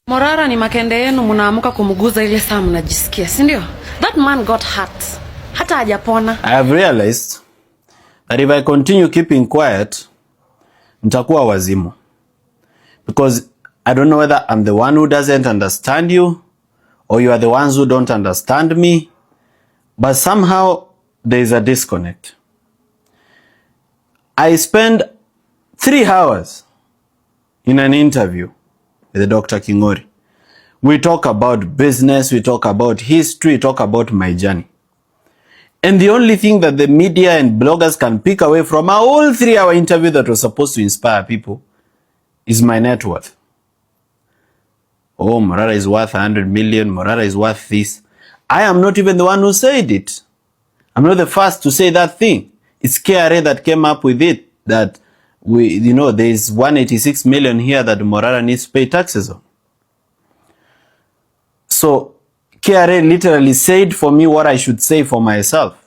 Morara ni makende yenu mnaamuka kumuguza ile saa mnajisikia, si ndio? That man got hurt. Hata hajapona. I have realized that if I continue keeping quiet, nitakuwa wazimu. Because I don't know whether I'm the one who doesn't understand you or you are the ones who don't understand me, but somehow there is a disconnect. I spent 3 hours in an interview with Dr. Kingori. We talk about business, we talk about history, we talk about my journey. And the only thing that the media and bloggers can pick away from our whole 3-hour interview that was supposed to inspire people is my net worth. Oh, Morara is worth 100 million, Morara is worth this. I am not even the one who said it. I'm not the first to say that thing. It's KRA that came up with it, that there is 186 million here that Morara needs to pay taxes on. So KRA literally said for me what I should say for myself.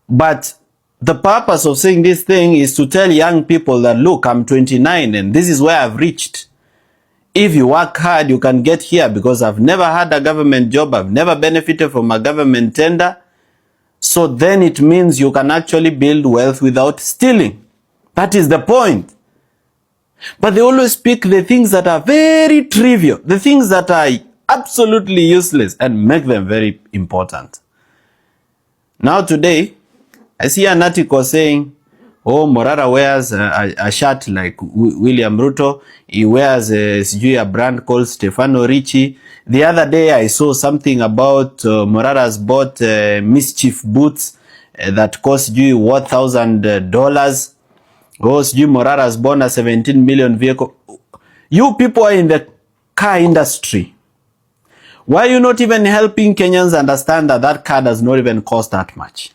But the purpose of saying this thing is to tell young people that, look, I'm 29 and this is where I've reached. If you work hard, you can get here, because I've never had a government job. I've never benefited from a government tender. So then it means you can actually build wealth without stealing. That is the point. But they always pick the things that are very trivial, the things that are absolutely useless, and make them very important. Now today, I see an article saying, oh, Morara wears a shirt like William Ruto. He wears a brand called Stefano Ricci. The other day I saw something about Morara's bought mischief boots that cost you $1,000. Oh, Morara's born a 17 million vehicle. You people are in the car industry. Why are you not even helping Kenyans understand that that car does not even cost that much?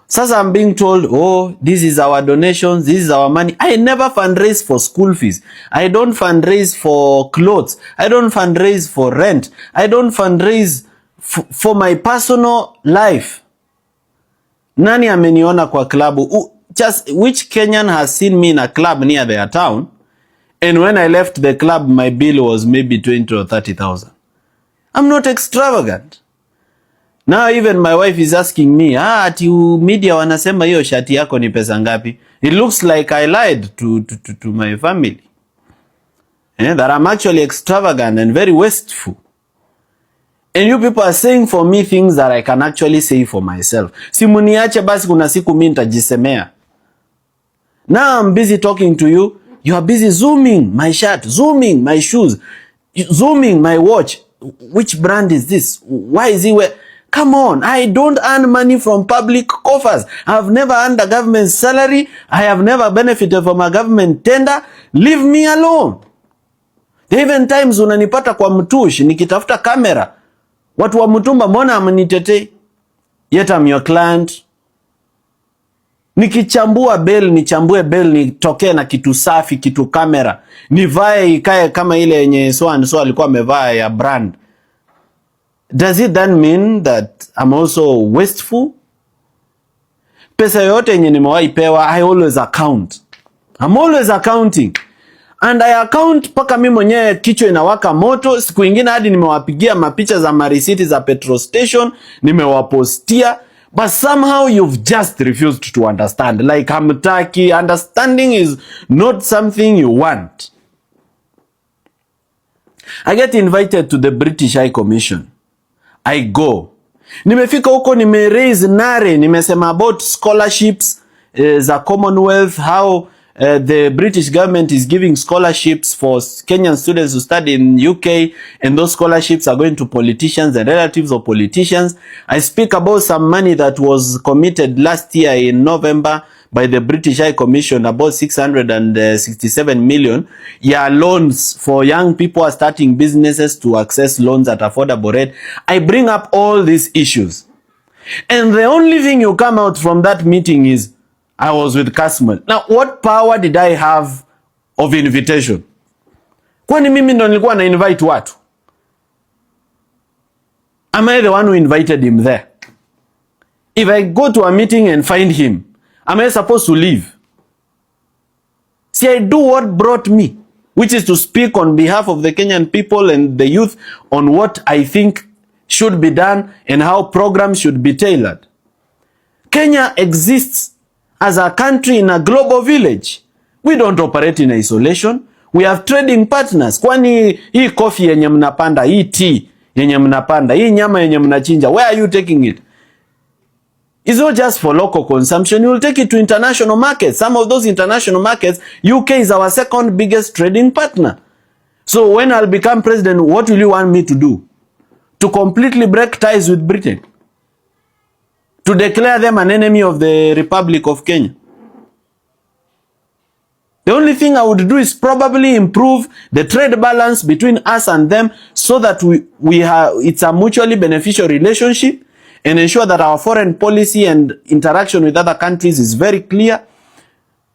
Sasa I'm being told, oh, this is our donations, this is our money. I never fundraise for school fees. I don't fundraise for clothes. I don't fundraise for rent. I don't fundraise for my personal life. Nani ameniona kwa klabu? Just which Kenyan has seen me in a club near their town? And when I left the club, my bill was maybe 20 or 30,000. I'm not extravagant. Now even my wife is asking me, ati media wanasema hiyo shati yako ni pesa ngapi? It looks like I lied to my family. That I'm actually extravagant and very wasteful. And you people are saying for me things that I can actually say for myself. Simuniache basi kuna siku mimi nitajisemea. Now I'm busy talking to you. You are busy zooming my shirt, zooming my shoes, zooming my watch. Which brand is this? Why is he wearing? Come on, I don't earn money from public coffers. I've never earned a government salary. I have never benefited from a government tender. Leave me alone. There even times unanipata kwa mtushi nikitafuta kamera. Watu wa mtumba mbona amnitetei? Yet I'm your client. Nikichambua bill, nichambue bill, nitokee na kitu safi, kitu kamera. Nivae ikae kama ile yenye so and so alikuwa amevaa ya brand. Does it then mean that I'm also wasteful? Pesa yote yenye nimewahi pewa, I always account. I'm always accounting. And I account paka mimi mwenyewe kichwa inawaka moto. Siku ingine hadi nimewapigia mapicha za marisiti za petrol station, nimewapostia. But somehow you've just refused to understand. Like hamtaki. Understanding is not something you want. I get invited to the British High Commission. I go. Nimefika huko raise nare, nimesema about scholarships za Commonwealth, how the British government is giving scholarships for Kenyan students to study in UK, and those scholarships are going to politicians and relatives of politicians. I speak about some money that was committed last year in November by the British High Commission, about 667 million. Loans for young people are starting businesses to access loans at affordable rate. I bring up all these issues. And the only thing you come out from that meeting is, I was with CONMAN. Now, what power did I have of invitation? Kwani mimi ndo nilikuwa na invite watu? Am I the one who invited him there? If I go to a meeting and find him, am I supposed to leave? See, I do what brought me, which is to speak on behalf of the Kenyan people and the youth on what I think should be done and how programs should be tailored. Kenya exists as a country in a global village. We don't operate in isolation. We have trading partners. Kwani hii coffee yenye mnapanda, hii tea yenye mnapanda, hii nyama yenye mnachinja, where are you taking it? It's not just for local consumption. You will take it to international markets. Some of those international markets, UK is our second biggest trading partner. So when I'll become president, what will you want me to do? To completely break ties with Britain? To declare them an enemy of the Republic of Kenya? The only thing I would do is probably improve the trade balance between us and them so that it's a mutually beneficial relationship, and ensure that our foreign policy and interaction with other countries is very clear,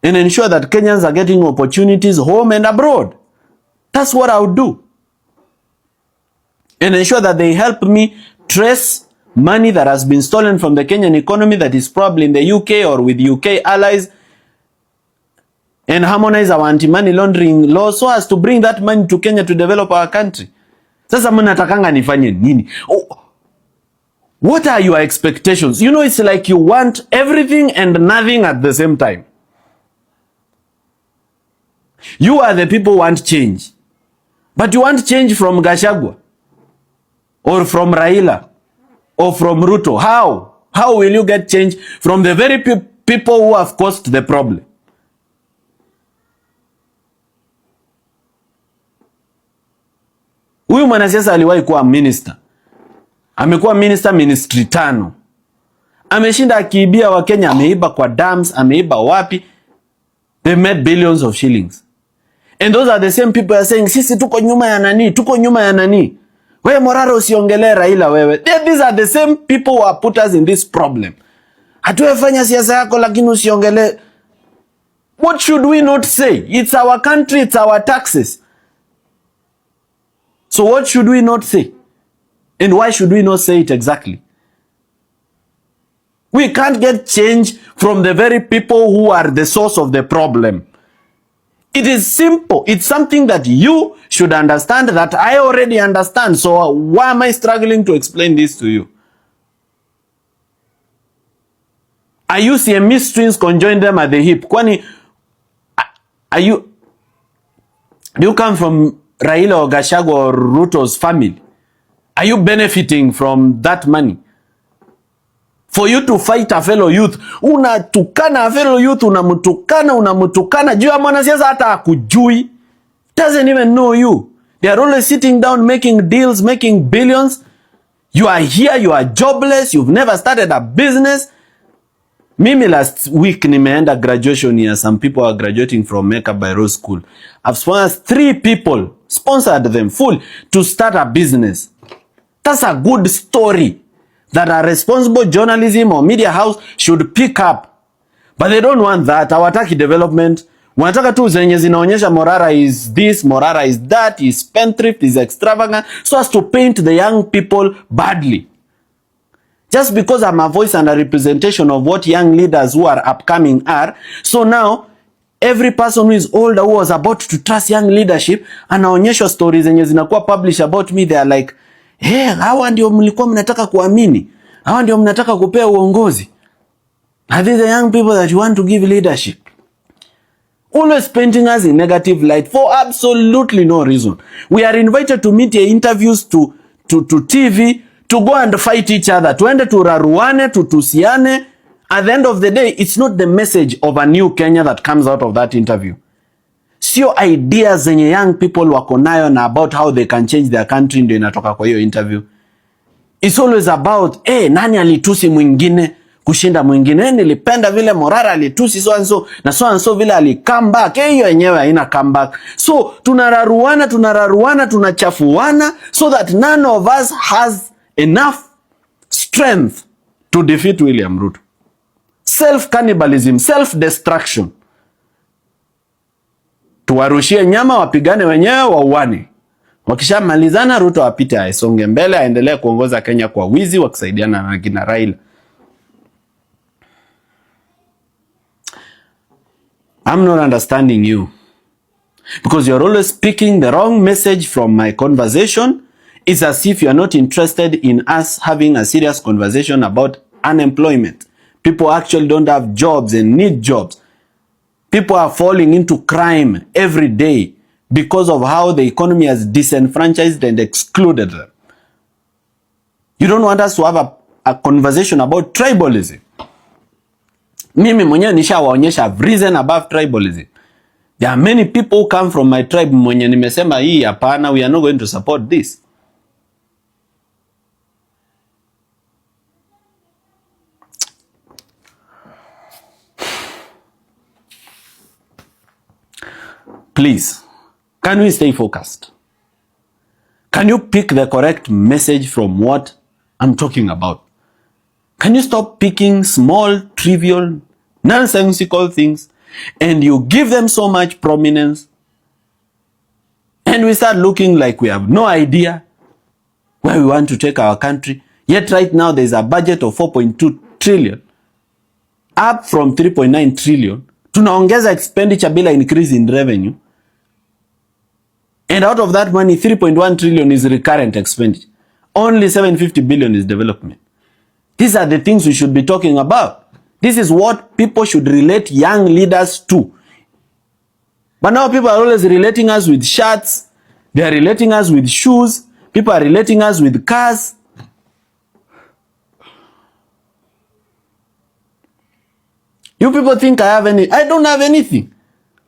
and ensure that Kenyans are getting opportunities home and abroad. That's what I would do. And ensure that they help me trace money that has been stolen from the Kenyan economy that is probably in the UK or with UK allies, and harmonize our anti-money laundering laws so as to bring that money to Kenya to develop our country. Sasa mnatakanga nifanye nini? What are your expectations? You know, it's like you want everything and nothing at the same time. You are the people who want change. But you want change from Gachagua or from Raila or from Ruto. How? How will you get change from the very people who have caused the problem? Huyu mwanasiasa aliwahi kuwa minister. Amekuwa minister ministry 5. Ameshinda akiibia wa Kenya, ameiba kwa dams, ameiba wapi. They made billions of shillings. And those are the same people are saying, sisi tuko nyuma ya nani, tuko nyuma ya nani. Wewe Morara usiongelee Raila wewe. These are the same people who have put us in this problem. Hatuwefanya siasa yako lakini usiongelee. What should we not say? It's our country, it's our taxes. So what should we not say? And why should we not say it exactly? We can't get change from the very people who are the source of the problem. It is simple. It's something that you should understand that I already understand. So why am I struggling to explain this to you? Are you CME strings conjoin them at the hip? Kwani, do you come from Raila or Gachagua or Ruto's family? Are you benefiting from that money? For you to fight a fellow youth, unatukana a fellow youth, unamutukana, juu ya mwanasiasa hata hakujui, doesn't even know you. They are always sitting down making deals, making billions. You are here, you are jobless, you've never started a business. Mimi last week nimeenda graduation here. Some people are graduating from Makeup by Rose School. I've sponsored 3 people, sponsored them full to start a business. That's a good story that a responsible journalism or media house should pick up. But they don't want that. Hawataki development. Wanataka tu zenye zinaonyesha Morara is this, Morara is that, is spendthrift, is extravagant, so as to paint the young people badly. Just because I'm a voice and a representation of what young leaders who are upcoming are, so now every person who is older who was about to trust young leadership anaonyeshwa stories zenye zinakuwa published about me. They are like, hey, hawa ndio mlikuwa mnataka kuamini, hawa ndio mnataka kupea uongozi. Are these the young people that you want to give leadership? Always painting us in negative light for absolutely no reason. We are invited to media interviews, to TV, to go and fight each other, tuende turaruane, tutusiane. At the end of the day, it's not the message of a new Kenya that comes out of that interview. Sio ideas zenye young people wako nayo na about how they can change their country ndio inatoka kwa hiyo interview. It's always about, nani alitusi mwingine kushinda mwingine, nilipenda vile Morara alitusi so and so vile ali come back. Hiyo yenyewe haina come back. So tunararuana, tunachafuana so that none of us has enough strength to defeat William Ruto. Self-cannibalism, self-destruction. Tuwarushie nyama, wapigane wenyewe, wauane. Wakishamalizana, Ruto apite aisonge mbele, aendelee kuongoza Kenya kwa wizi wakisaidiana na kina Raila. I'm not understanding you. Because you're always picking the wrong message from my conversation. It's as if you're not interested in us having a serious conversation about unemployment. People actually don't have jobs and need jobs. People are falling into crime every day because of how the economy has disenfranchised and excluded them. You don't want us to have a conversation about tribalism. Mimi mwenyewe nishawaonyesha reason above tribalism. There are many people who come from my tribe mwenye nimesema hii hapana, we are not going to support this. Please, can we stay focused? Can you pick the correct message from what I'm talking about? Can you stop picking small, trivial, nonsensical things and you give them so much prominence and we start looking like we have no idea where we want to take our country? Yet right now there's a budget of 4.2 trillion, up from 3.9 trillion. Tunaongeza expenditure bila increase in revenue. And out of that money, 3.1 trillion is recurrent expenditure. Only 750 billion is development. These are the things we should be talking about. This is what people should relate young leaders to. But now people are always relating us with shirts. They are relating us with shoes. People are relating us with cars. You people think I have any? I don't have anything.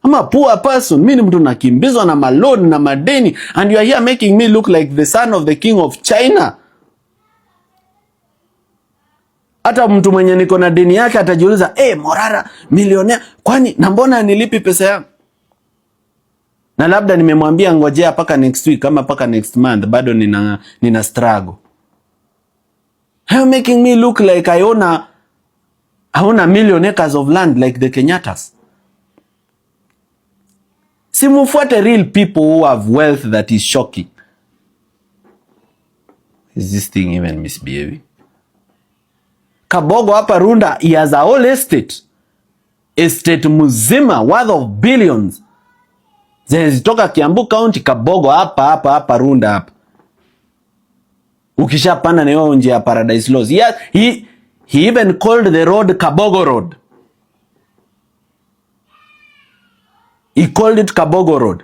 I'm a poor person. Mimi mtu nakimbizwa na maloni na madeni, and you are here making me look like the son of the king of China. Hata mtu mwenye niko na deni yake atajiuliza, Morara milionea, kwani na mbona nilipi pesa yangu? Na labda nimemwambia ngojea paka next week ama paka next month, bado nina struggle. You're making me look like I own a million acres of land like the Kenyans. Simufuate real people who have wealth that is shocking. Is this thing even misbehaving? Kabogo hapa Runda, he has a whole estate. Estate mzima worth of billions. Zitoka Kiambu County, Kabogo hapa Runda hapa. Ukishapanda na hiyo nje ya Paradise Laws. He even called the road Kabogo Road. He called it Kabogo Road.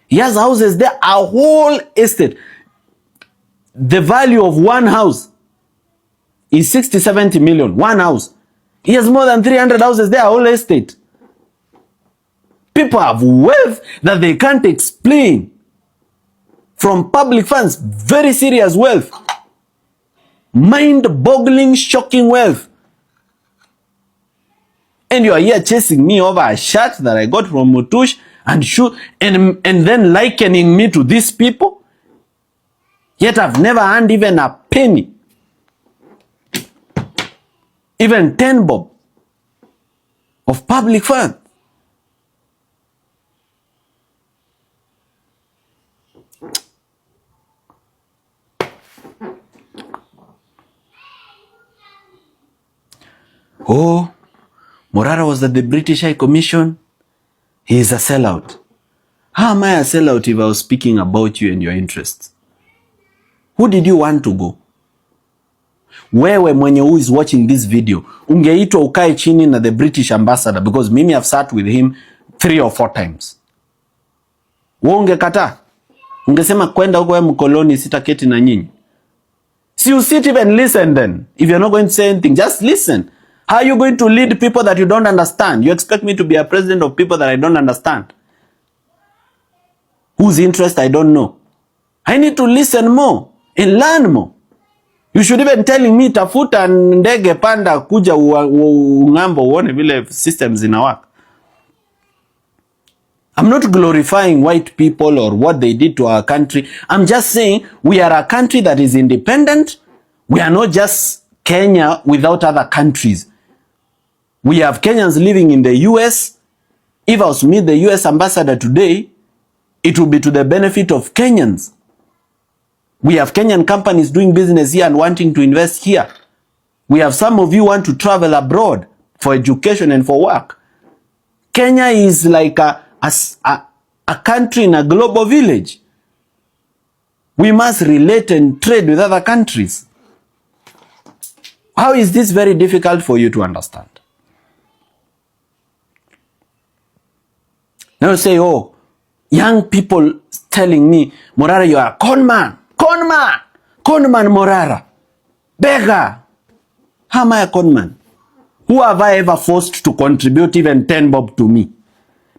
He has houses there, a whole estate. The value of one house is 60-70 million. One house. He has more than 300 houses there, a whole estate. People have wealth that they can't explain. From public funds, very serious wealth. Mind-boggling, shocking wealth. And you are here chasing me over a shirt that I got from Mutush and then likening me to these people. Yet I've never earned even a penny. Even 10 bob of public funds. Oh, Morara was at the British High Commission. He is a sellout. How am I a sellout if I was speaking about you and your interests? Who did you want to go? Wewe mwenye who is watching this video, ungeitwa ukae chini na the British ambassador, because mimi have sat with him 3 or 4 times. Wewe ungekata? Ungesema kwenda huko wewe mkoloni, sitaketi na nyinyi. See, you sit even listen then. If you're not going to say anything, just listen. How are you going to lead people that you don't understand? You expect me to be a president of people that I don't understand? Whose interest I don't know? I need to listen more and learn more. You should even telling me tafuta ndege panda kuja ungambo uone vile systems in work. I'm not glorifying white people or what they did to our country. I'm just saying we are a country that is independent. We are not just Kenya without other countries. We have Kenyans living in the US. If I was to meet the US ambassador today, it will be to the benefit of Kenyans. We have Kenyan companies doing business here and wanting to invest here. We have some of you want to travel abroad for education and for work. Kenya is like a country in a global village. We must relate and trade with other countries. How is this very difficult for you to understand? Now say, oh, young people telling me, Morara, you are a conman. Conman! Conman Morara. Beggar. How am I a conman? Who have I ever forced to contribute even 10 bob to me?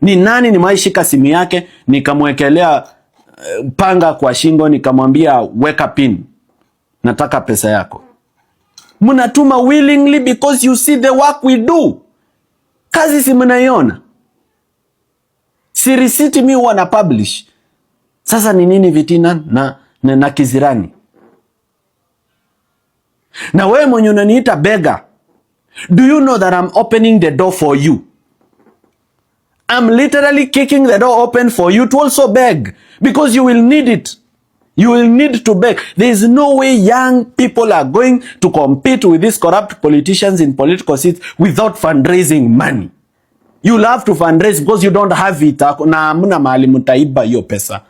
Ni nani nimewaishika simu yake, nikamwekelea panga kwa shingo, nikamwambia weka pin, nataka pesa yako? Mnatuma willingly because you see the work we do. Kazi si mnaiona. Si receipt mi wana publish. Sasa ni nini vitina na kizirani? Na wewe mwenye unaniita beggar, do you know that I'm opening the door for you? I'm literally kicking the door open for you to also beg, because you will need it. You will need to beg. There is no way young people are going to compete with these corrupt politicians in political seats without fundraising money. You'll have to fundraise because you don't have it. Na muna mahali mutaiba hiyo pesa.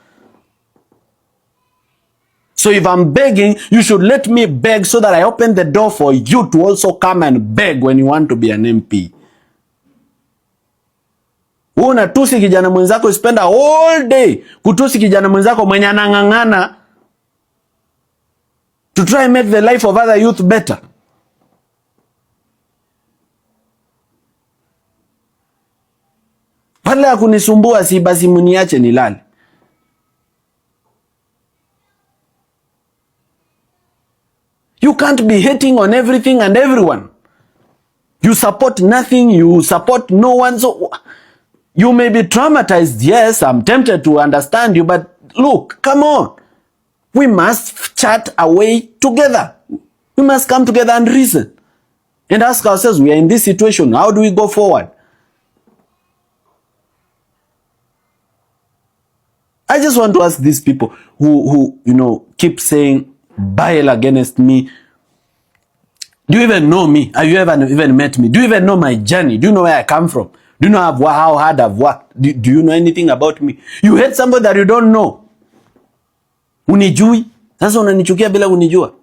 So if I'm begging, you should let me beg so that I open the door for you to also come and beg when you want to be an MP. Unatusi kijana mwenzako, spend a whole day kutusi kijana mwenzako mwenye anang'ang'ana to try and make the life of other youth better. Badala ya kunisumbua, si basi muniache nilale. You can't be hating on everything and everyone. You support nothing, you support no one. So you may be traumatized. Yes, I'm tempted to understand you, but look, come on. We must chat a way together. We must come together and reason and ask ourselves, we are in this situation. How do we go forward? I just want to ask these people who keep saying bile against me. Do you even know me? Have you ever even met me? Do you even know my journey? Do you know where I come from? Do you know how hard I've worked? Do you know anything about me? You hate somebody that you don't know. Unijui? Sasa unanichukia bila unijua.